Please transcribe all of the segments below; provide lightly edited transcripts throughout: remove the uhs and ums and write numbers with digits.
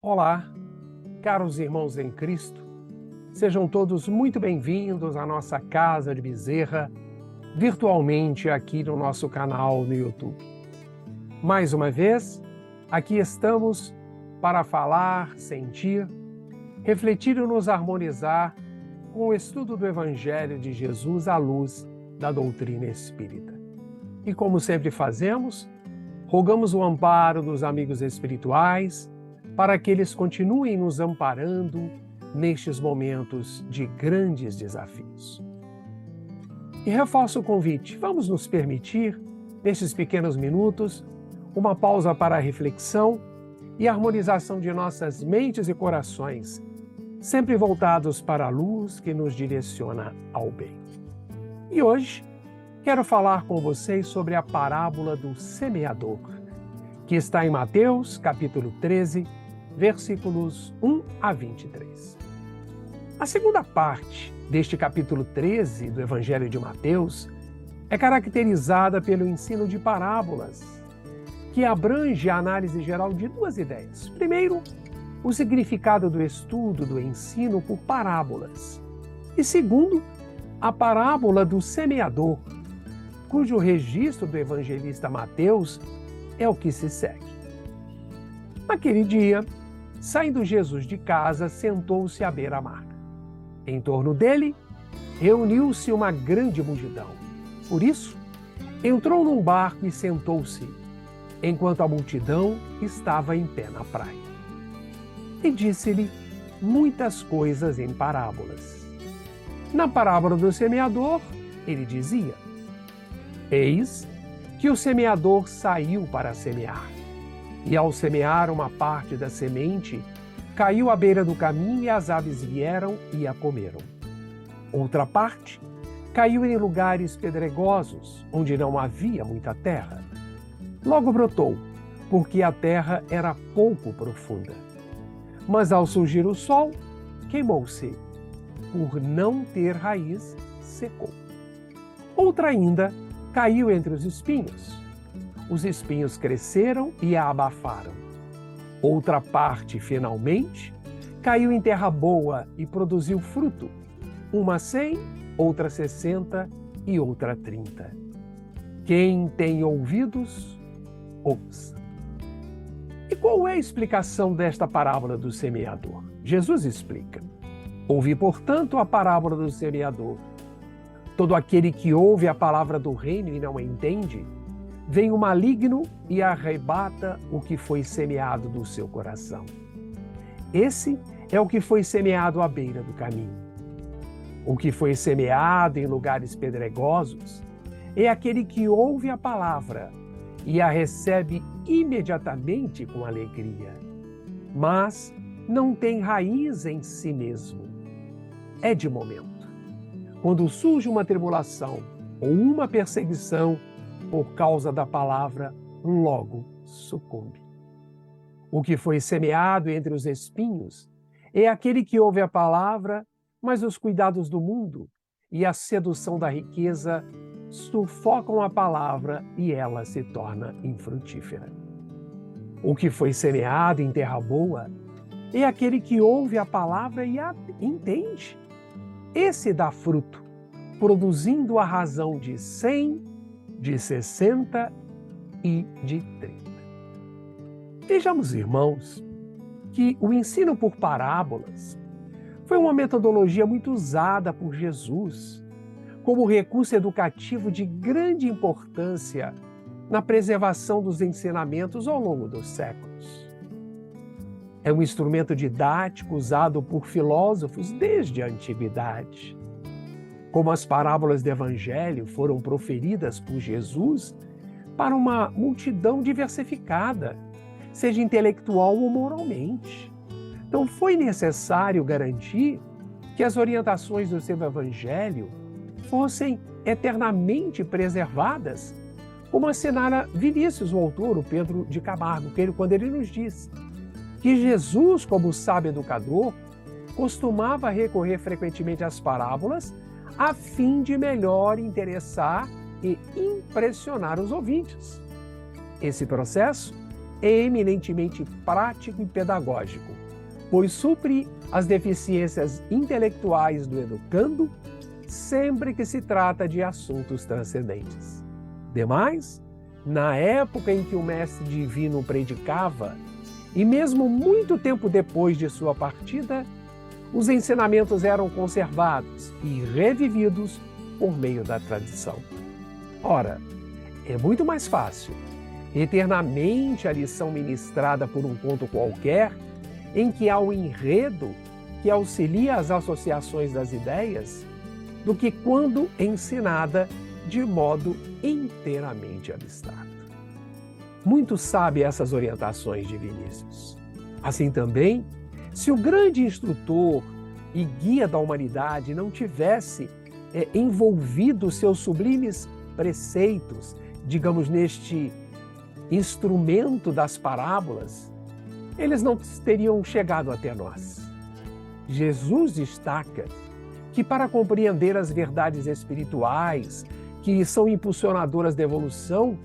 Olá, caros irmãos em Cristo, sejam todos muito bem-vindos à nossa Casa de Bezerra, virtualmente aqui no nosso canal no YouTube. Mais uma vez, aqui estamos para falar, sentir, refletir e nos harmonizar com o estudo do Evangelho de Jesus à luz da doutrina espírita. E como sempre fazemos, rogamos o amparo dos amigos espirituais, para que eles continuem nos amparando nestes momentos de grandes desafios. E reforço o convite, vamos nos permitir, nestes pequenos minutos, uma pausa para a reflexão e harmonização de nossas mentes e corações, sempre voltados para a luz que nos direciona ao bem. E hoje, quero falar com vocês sobre a parábola do semeador, que está em Mateus, capítulo 13, versículos 1 a 23. A segunda parte deste capítulo 13 do Evangelho de Mateus é caracterizada pelo ensino de parábolas, que abrange a análise geral de duas ideias. Primeiro, o significado do estudo do ensino por parábolas. E segundo, a parábola do semeador, cujo registro do evangelista Mateus é o que se segue. Naquele dia, saindo Jesus de casa, sentou-se à beira-mar. Em torno dele, reuniu-se uma grande multidão. Por isso, entrou num barco e sentou-se, enquanto a multidão estava em pé na praia. E disse-lhe muitas coisas em parábolas. Na parábola do semeador, ele dizia: Eis que o semeador saiu para semear. E ao semear uma parte da semente, caiu à beira do caminho e as aves vieram e a comeram. Outra parte caiu em lugares pedregosos, onde não havia muita terra. Logo brotou, porque a terra era pouco profunda. Mas ao surgir o sol, queimou-se. Por não ter raiz, secou. Outra ainda caiu entre os espinhos. Os espinhos cresceram e a abafaram. Outra parte, finalmente, caiu em terra boa e produziu fruto, uma 100, outra 60 e outra 30. Quem tem ouvidos, ouça. E qual é a explicação desta parábola do semeador? Jesus explica: Ouvi, portanto, a parábola do semeador. Todo aquele que ouve a palavra do reino e não a entende, vem o maligno e arrebata o que foi semeado do seu coração. Esse é o que foi semeado à beira do caminho. O que foi semeado em lugares pedregosos é aquele que ouve a palavra e a recebe imediatamente com alegria, mas não tem raiz em si mesmo. É de momento. Quando surge uma tribulação ou uma perseguição, por causa da palavra, logo sucumbe. O que foi semeado entre os espinhos é aquele que ouve a palavra, mas os cuidados do mundo e a sedução da riqueza sufocam a palavra e ela se torna infrutífera. O que foi semeado em terra boa é aquele que ouve a palavra e a entende. Esse dá fruto, produzindo a razão de 100, de 60 e de 30. Vejamos, irmãos, que o ensino por parábolas foi uma metodologia muito usada por Jesus como recurso educativo de grande importância na preservação dos ensinamentos ao longo dos séculos. É um instrumento didático usado por filósofos desde a antiguidade. Como as parábolas do Evangelho foram proferidas por Jesus para uma multidão diversificada, seja intelectual ou moralmente. Então foi necessário garantir que as orientações do seu Evangelho fossem eternamente preservadas, como assinala Vinícius, o autor, o Pedro de Camargo, quando ele nos diz que Jesus, como sábio educador, costumava recorrer frequentemente às parábolas a fim de melhor interessar e impressionar os ouvintes. Esse processo é eminentemente prático e pedagógico, pois supre as deficiências intelectuais do educando sempre que se trata de assuntos transcendentes. Demais, na época em que o Mestre Divino predicava, e mesmo muito tempo depois de sua partida, os ensinamentos eram conservados e revividos por meio da tradição. Ora, é muito mais fácil reter na mente a lição ministrada por um conto qualquer, em que há o enredo que auxilia as associações das ideias, do que quando ensinada de modo inteiramente abstrato. Muito sabe essas orientações de Vinícius. Assim também, se o grande instrutor e guia da humanidade não tivesse envolvido seus sublimes preceitos, digamos, neste instrumento das parábolas, eles não teriam chegado até nós. Jesus destaca que para compreender as verdades espirituais que são impulsionadoras da evolução,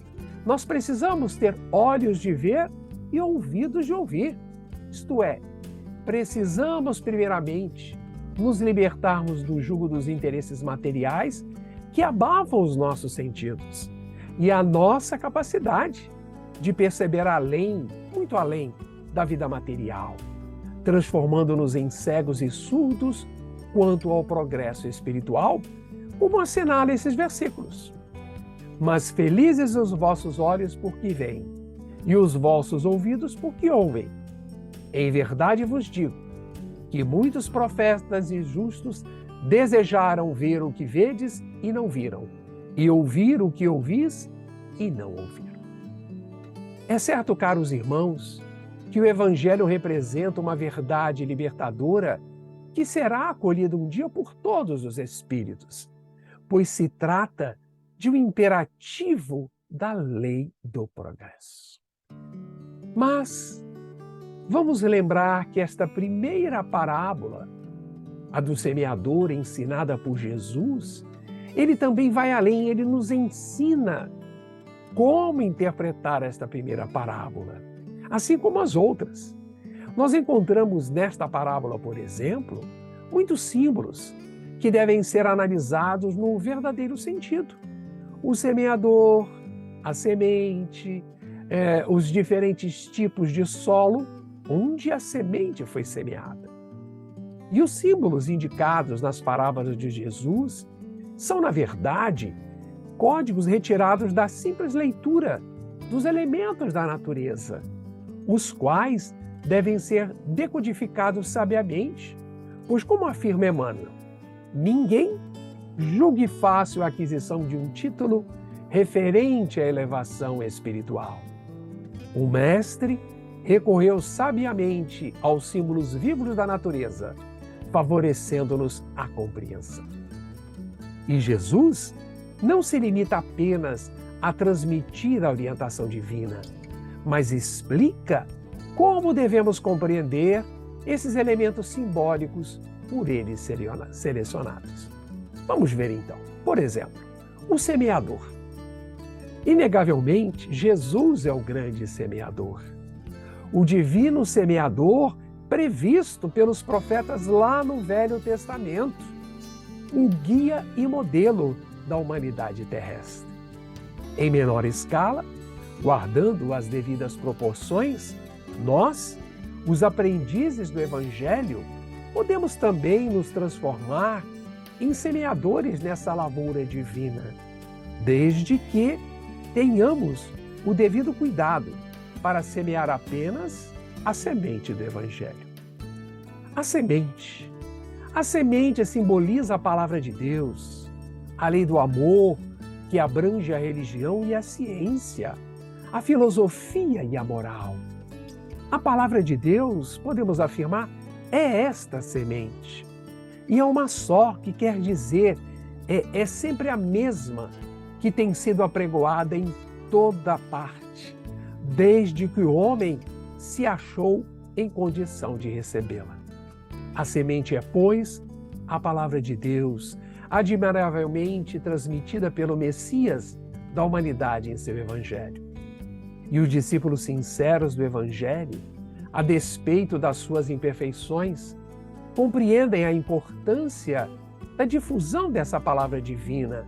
nós precisamos ter olhos de ver e ouvidos de ouvir. Isto é, precisamos primeiramente nos libertarmos do jugo dos interesses materiais que abavam os nossos sentidos e a nossa capacidade de perceber além, muito além da vida material, transformando-nos em cegos e surdos quanto ao progresso espiritual, como assinala esses versículos. Mas felizes os vossos olhos porque veem, e os vossos ouvidos porque ouvem. Em verdade vos digo que muitos profetas e justos desejaram ver o que vedes e não viram, e ouvir o que ouvis e não ouviram. É certo, caros irmãos, que o Evangelho representa uma verdade libertadora que será acolhida um dia por todos os espíritos, pois se trata de um imperativo da lei do progresso. Mas vamos lembrar que esta primeira parábola, a do semeador ensinada por Jesus, ele também vai além, ele nos ensina como interpretar esta primeira parábola, assim como as outras. Nós encontramos nesta parábola, por exemplo, muitos símbolos que devem ser analisados no verdadeiro sentido. O semeador, a semente, os diferentes tipos de solo onde a semente foi semeada. E os símbolos indicados nas parábolas de Jesus são, na verdade, códigos retirados da simples leitura dos elementos da natureza, os quais devem ser decodificados sabiamente, pois, como afirma Emmanuel, ninguém julgue fácil a aquisição de um título referente à elevação espiritual. O Mestre recorreu sabiamente aos símbolos vivos da natureza, favorecendo-nos a compreensão. E Jesus não se limita apenas a transmitir a orientação divina, mas explica como devemos compreender esses elementos simbólicos por ele selecionados. Vamos ver então. Por exemplo, o semeador. Inegavelmente, Jesus é o grande semeador. O divino semeador previsto pelos profetas lá no Velho Testamento, um guia e modelo da humanidade terrestre. Em menor escala, guardando as devidas proporções, nós, os aprendizes do Evangelho, podemos também nos transformar em semeadores nessa lavoura divina, desde que tenhamos o devido cuidado para semear apenas a semente do Evangelho. A semente simboliza a palavra de Deus, a lei do amor, que abrange a religião e a ciência, a filosofia e a moral. A palavra de Deus, podemos afirmar, é esta semente. E é uma só, que quer dizer, é sempre a mesma que tem sido apregoada em toda parte, desde que o homem se achou em condição de recebê-la. A semente é, pois, a palavra de Deus, admiravelmente transmitida pelo Messias da humanidade em seu Evangelho. E os discípulos sinceros do Evangelho, a despeito das suas imperfeições, compreendem a importância da difusão dessa palavra divina,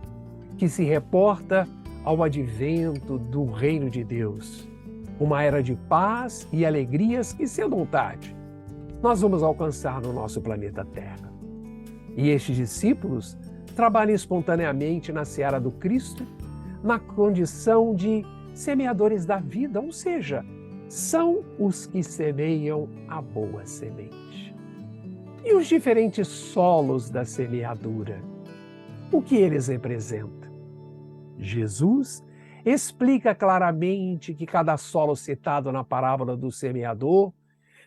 que se reporta ao advento do reino de Deus, uma era de paz e alegrias que, cedo ou tarde, nós vamos alcançar no nosso planeta Terra. E estes discípulos trabalham espontaneamente na seara do Cristo, na condição de semeadores da vida, ou seja, são os que semeiam a boa semente. E os diferentes solos da semeadura, o que eles representam? Jesus explica claramente que cada solo citado na parábola do semeador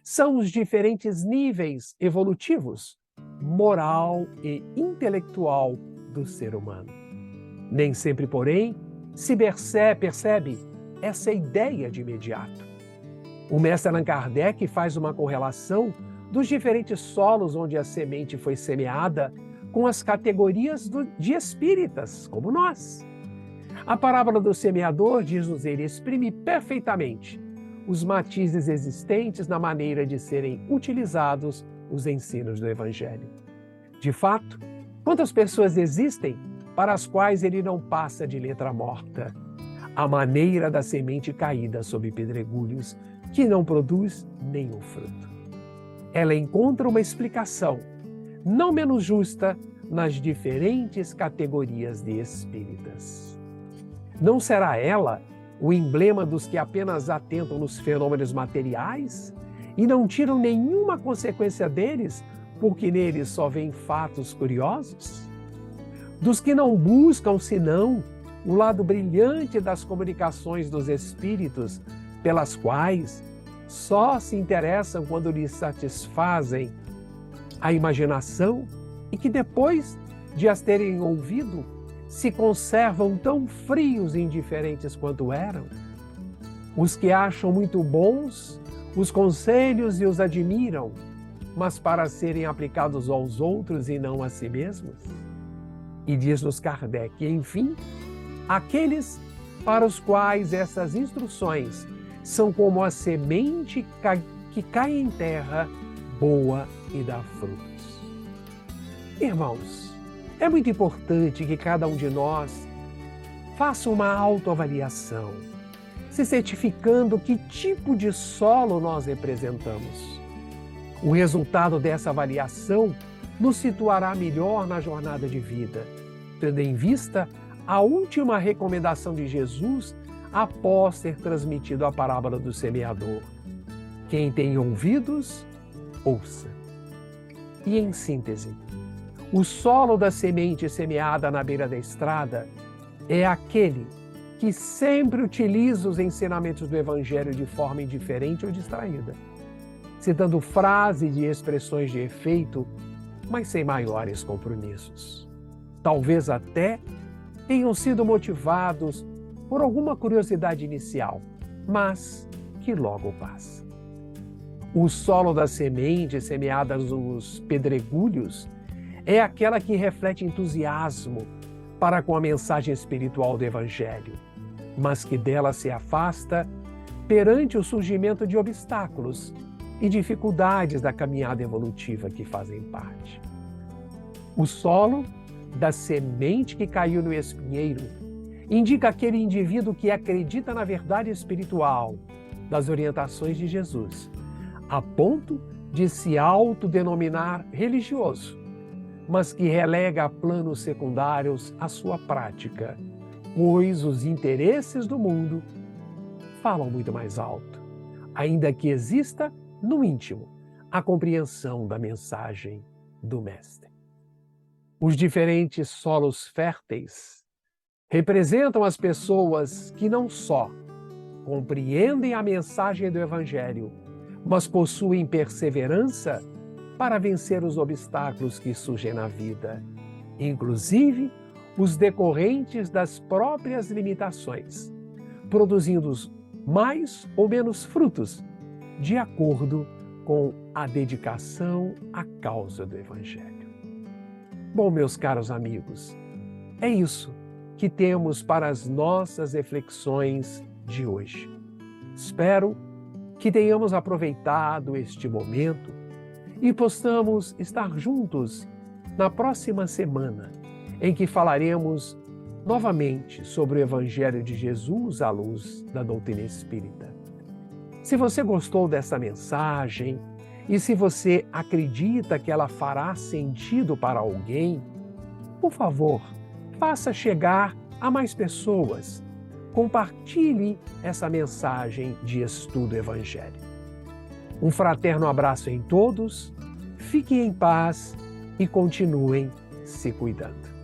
são os diferentes níveis evolutivos, moral e intelectual do ser humano. Nem sempre, porém, se percebe essa ideia de imediato. O mestre Allan Kardec faz uma correlação dos diferentes solos onde a semente foi semeada com as categorias de espíritas, como nós. A parábola do semeador, diz-nos ele, exprime perfeitamente os matizes existentes na maneira de serem utilizados os ensinos do Evangelho. De fato, quantas pessoas existem para as quais ele não passa de letra morta? A maneira da semente caída sob pedregulhos, que não produz nenhum fruto. Ela encontra uma explicação, não menos justa, nas diferentes categorias de espíritas. Não será ela o emblema dos que apenas atentam nos fenômenos materiais e não tiram nenhuma consequência deles, porque neles só vêem fatos curiosos? Dos que não buscam, senão, o lado brilhante das comunicações dos espíritos, pelas quais só se interessam quando lhes satisfazem a imaginação e que depois de as terem ouvido, se conservam tão frios e indiferentes quanto eram? Os que acham muito bons os conselhos e os admiram, mas para serem aplicados aos outros e não a si mesmos? E diz-nos Kardec, enfim, aqueles para os quais essas instruções são como a semente que cai em terra boa e dá frutos. Irmãos, é muito importante que cada um de nós faça uma autoavaliação, se certificando que tipo de solo nós representamos. O resultado dessa avaliação nos situará melhor na jornada de vida, tendo em vista a última recomendação de Jesus após ter transmitido a parábola do semeador. Quem tem ouvidos, ouça. E em síntese, o solo da semente semeada na beira da estrada é aquele que sempre utiliza os ensinamentos do Evangelho de forma indiferente ou distraída, citando frases e expressões de efeito, mas sem maiores compromissos. Talvez até tenham sido motivados por alguma curiosidade inicial, mas que logo passa. O solo da semente semeada nos pedregulhos é aquela que reflete entusiasmo para com a mensagem espiritual do Evangelho, mas que dela se afasta perante o surgimento de obstáculos e dificuldades da caminhada evolutiva que fazem parte. O solo da semente que caiu no espinheiro indica aquele indivíduo que acredita na verdade espiritual das orientações de Jesus, a ponto de se autodenominar religioso, mas que relega a planos secundários a sua prática, pois os interesses do mundo falam muito mais alto, ainda que exista no íntimo a compreensão da mensagem do Mestre. Os diferentes solos férteis representam as pessoas que não só compreendem a mensagem do Evangelho, mas possuem perseverança para vencer os obstáculos que surgem na vida, inclusive os decorrentes das próprias limitações, produzindo mais ou menos frutos, de acordo com a dedicação à causa do Evangelho. Bom, meus caros amigos, é isso que temos para as nossas reflexões de hoje. Espero que tenhamos aproveitado este momento e possamos estar juntos na próxima semana, em que falaremos novamente sobre o Evangelho de Jesus à luz da doutrina espírita. Se você gostou dessa mensagem e se você acredita que ela fará sentido para alguém, por favor, faça chegar a mais pessoas. Compartilhe essa mensagem de estudo evangélico. Um fraterno abraço em todos, fiquem em paz e continuem se cuidando.